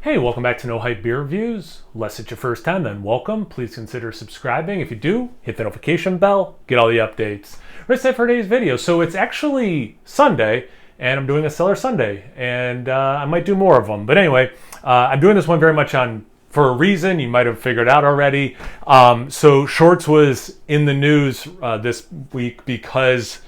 Hey, welcome back to No Hype Beer Reviews. Unless it's your first time, then welcome. Please consider subscribing. If you do, hit the notification bell, get all the updates. We're set for today's video. So it's actually Sunday, and I'm doing a Cellar Sunday, and I might do more of them. But anyway, I'm doing this one very much for a reason. You might have figured out already. So Shorts was in the news this week because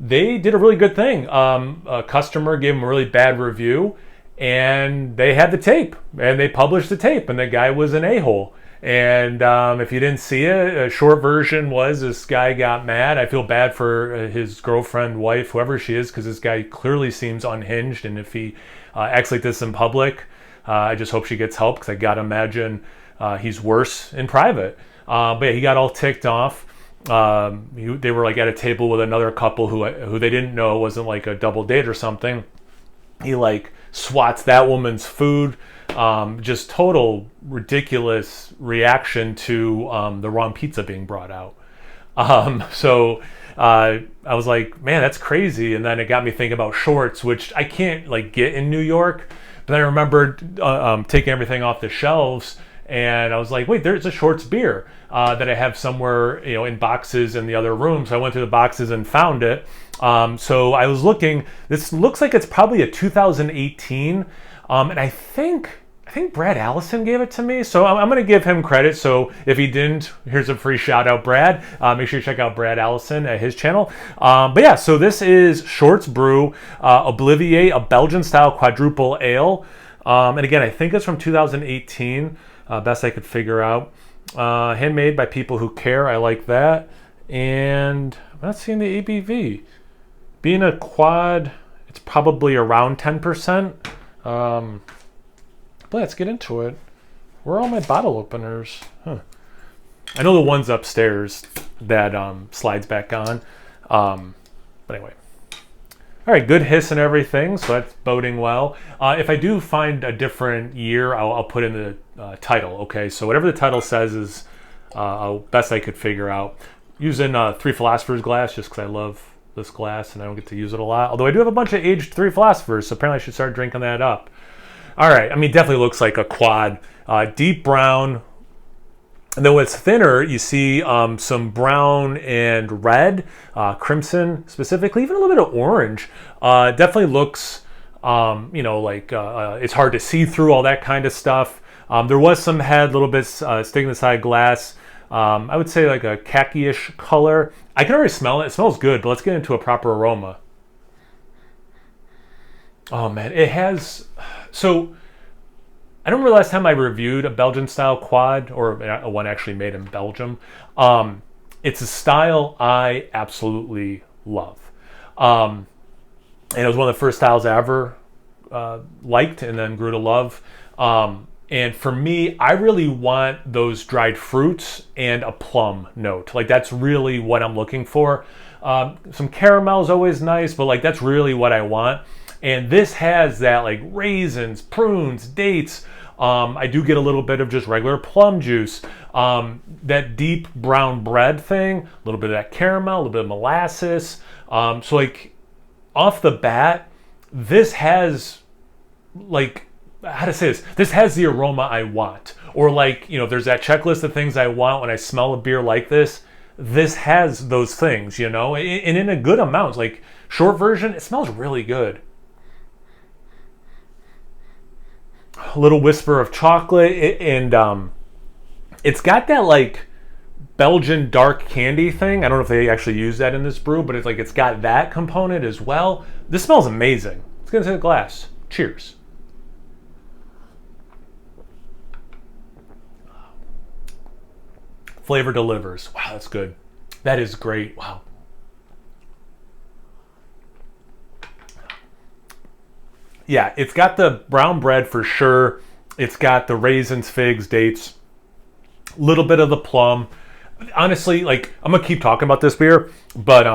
they did a really good thing. A customer gave them a really bad review, and they had the tape, and they published the tape, and the guy was an a-hole. And if you didn't see it, a short version was this guy got mad. I feel bad for his girlfriend, wife, whoever she is, because this guy clearly seems unhinged, and if he acts like this in public, I just hope she gets help, because I gotta imagine he's worse in private. But yeah, he got all ticked off. They were like at a table with another couple who they didn't know, wasn't like a double date or something. He like swats that woman's food. Just total ridiculous reaction to the wrong pizza being brought out. So I was like, man, that's crazy. And then it got me thinking about Shorts, which I can't like get in New York. But then I remembered taking everything off the shelves, and I was like, wait, there's a Shorts beer that I have somewhere, in boxes in the other room. So I went through the boxes and found it. So I was looking. This looks like it's probably a 2018, and I think Brad Allison gave it to me. So I'm going to give him credit. So if he didn't, here's a free shout out, Brad. Make sure you check out Brad Allison at his channel. But yeah, so this is Shorts Brew Obliviate, a Belgian style quadruple ale. And again, I think it's from 2018. Best I could figure out. Handmade by people who care. I like that. And I'm not seeing the ABV. Being a quad, it's probably around 10%. But let's get into it. Where are all my bottle openers? Huh. I know the one's upstairs that slides back on. But anyway. All right, good hiss and everything, so that's boding well. If I do find a different year, I'll put in the title, okay? So whatever the title says is best I could figure out. Using Three Philosophers glass, just because I love this glass and I don't get to use it a lot. Although I do have a bunch of aged Three Philosophers, so apparently I should start drinking that up. All right, I mean, definitely looks like a quad. Deep brown. And then when it's thinner, you see some brown and red, crimson specifically, even a little bit of orange. Definitely looks, it's hard to see through, all that kind of stuff. There was some head, a little bit stigmatized glass. I would say like a khaki-ish color. I can already smell it. It smells good, but let's get into a proper aroma. Oh man, it has... So... I don't remember last time I reviewed a Belgian style quad, or one actually made in Belgium. It's a style I absolutely love. And it was one of the first styles I ever liked and then grew to love. And for me, I really want those dried fruits and a plum note. Like that's really what I'm looking for. Some caramel is always nice, but like that's really what I want. And this has that like raisins, prunes, dates. I do get a little bit of just regular plum juice. That deep brown bread thing, a little bit of that caramel, a little bit of molasses. So like off the bat, this has like, how to say this? This has the aroma I want. Or like, there's that checklist of things I want when I smell a beer like this. This has those things, and in a good amount. Like short version, it smells really good. A little whisper of chocolate, and it's got that like Belgian dark candy thing. I don't know if they actually use that in this brew, but it's got that component as well. This smells amazing. Let's get into the glass. Cheers. Flavor delivers. Wow, that's good. That is great. Wow. Yeah, it's got the brown bread for sure. It's got the raisins, figs, dates, a little bit of the plum. Honestly, like I'm gonna keep talking about this beer, but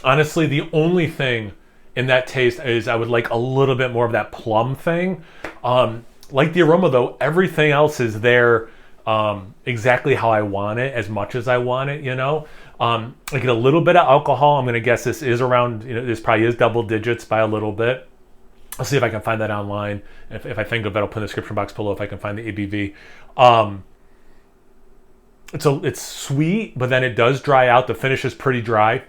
honestly, the only thing in that taste is I would like a little bit more of that plum thing. Like the aroma though, everything else is there exactly how I want it, as much as I want it, I get a little bit of alcohol. I'm gonna guess this is around, this probably is double digits by a little bit. I'll see if I can find that online. If I think of it, I'll put in the description box below if I can find the ABV. It's sweet, but then it does dry out. The finish is pretty dry.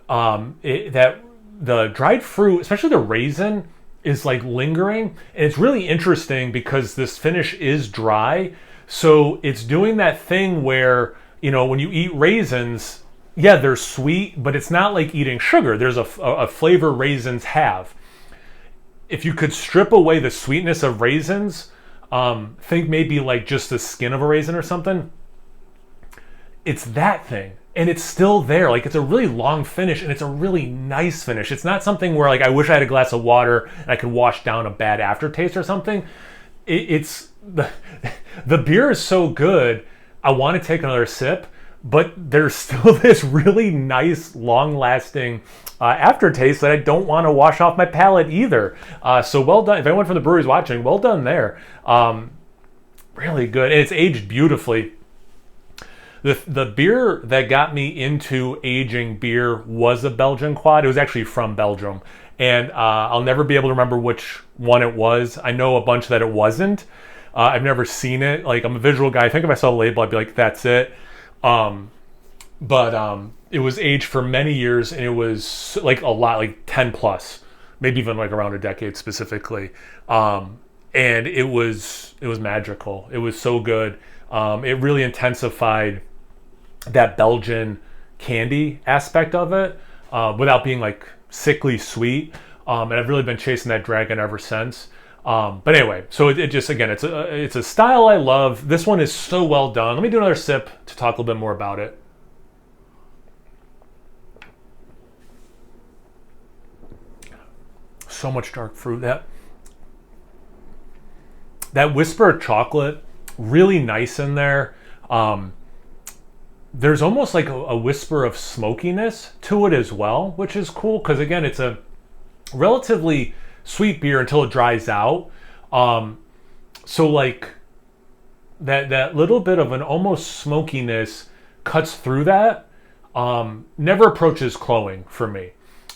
The dried fruit, especially the raisin, is like lingering, and it's really interesting because this finish is dry, so it's doing that thing where, you know, when you eat raisins, yeah, they're sweet, but it's not like eating sugar. There's a flavor raisins have. If you could strip away the sweetness of raisins, think maybe like just the skin of a raisin or something, it's that thing. And it's still there. Like, it's a really long finish, and it's a really nice finish. It's not something where, like, I wish I had a glass of water and I could wash down a bad aftertaste or something. It's the beer is so good, I want to take another sip, but there's still this really nice, long-lasting aftertaste that I don't want to wash off my palate either. So well done. If anyone from the brewery's watching, well done there. Really good. And it's aged beautifully. The beer that got me into aging beer was a Belgian quad. It was actually from Belgium. And I'll never be able to remember which one it was. I know a bunch that it wasn't. I've never seen it. Like, I'm a visual guy. I think if I saw the label, I'd be like, that's it. But it was aged for many years, and it was like a lot, like 10 plus, maybe even like around a decade specifically. And it was magical. It was so good. It really intensified that Belgian candy aspect of it, without being like sickly sweet. And I've really been chasing that dragon ever since. But anyway, so it just, again, it's a style I love. This one is so well done. Let me do another sip to talk a little bit more about it. So much dark fruit. That whisper of chocolate, really nice in there. There's almost like a whisper of smokiness to it as well, which is cool because, again, it's a relatively sweet beer until it dries out. So like that little bit of an almost smokiness cuts through that. Never approaches cloying for me.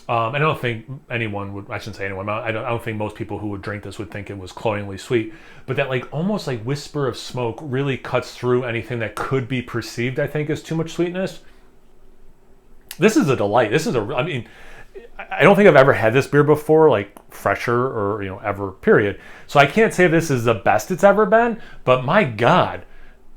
I don't think anyone would, I shouldn't say anyone, I don't think most people who would drink this would think it was cloyingly sweet, but that like almost like whisper of smoke really cuts through anything that could be perceived, I think, as too much sweetness. This is a delight. I mean, I don't think I've ever had this beer before, like fresher or, you know, ever, period. So I can't say this is the best it's ever been, but my God,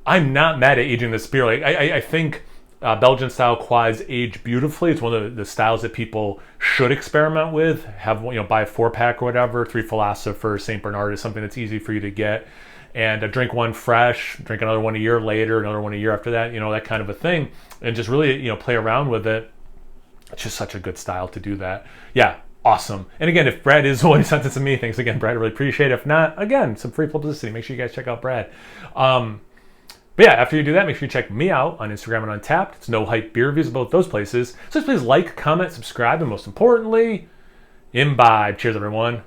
I'm not mad at aging this beer. Like, I think Belgian style quads age beautifully. It's one of the styles that people should experiment with. Have, you know, buy a 4-pack or whatever. 3 Philosopher, St. Bernard is something that's easy for you to get. And drink one fresh, drink another one a year later, another one a year after that, you know, that kind of a thing. And just really, you know, play around with it. It's just such a good style to do that. Yeah, awesome. And again, if Brad is the one who sent it to me, thanks again, Brad. I really appreciate it. If not, again, some free publicity. Make sure you guys check out Brad. But yeah, after you do that, make sure you check me out on Instagram and Untapped. It's No Hype Beer Reviews, both those places. So please like, comment, subscribe, and most importantly, imbibe. Cheers, everyone.